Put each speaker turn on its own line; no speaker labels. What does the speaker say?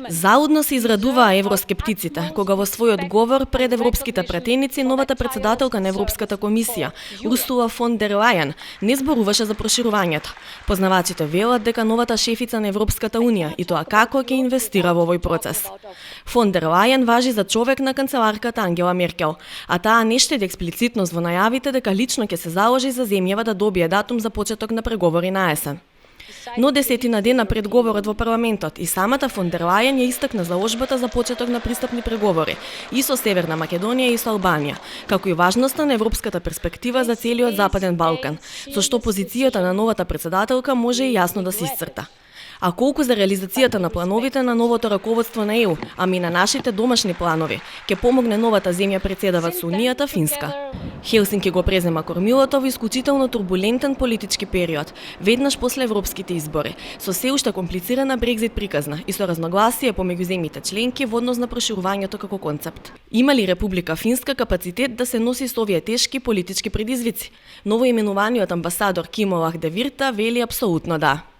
Заудно се израдуваа евроскептиците, кога во својот говор пред европските пратеници новата председателка на Европската комисија, Урсула фон дер Лајен, не зборуваше за проширувањето. Познавачите велат дека новата шефица на Европската унија и тоа како ќе инвестира во овој процес. Фон дер Лајен важи за човек на канцеларката Ангела Меркел, а таа не штеди експлицитност во најавите дека лично ќе се заложи за земјава да добие датум за почеток на преговори на есен. Но 10 дена пред говорот во парламентот и самата фон дер Лајен ја истакна заложбата за почеток на пристапни преговори и со Северна Македонија и со Албанија, како и важноста на европската перспектива за целиот Западен Балкан, со што позицијата на новата председателка може и јасно да се исцрта. А колку за реализацијата на плановите на новото раководство на ЕУ, ами на нашите домашни планови, ќе помогне новата земја председавач со Унијата Финска. Хелсинки го презема кормилото во исклучително турбулентен политички период, веднаш после европските избори, со се уште комплицирана Брекзит приказна и со разногласие помеѓу земјите членки во однос на проширувањето како концепт. Има ли Република Финска капацитет да се носи со овие тешки политички предизвици? Новоименуваниот амбасадор Кимо Лахдевирта вели апсолутно да.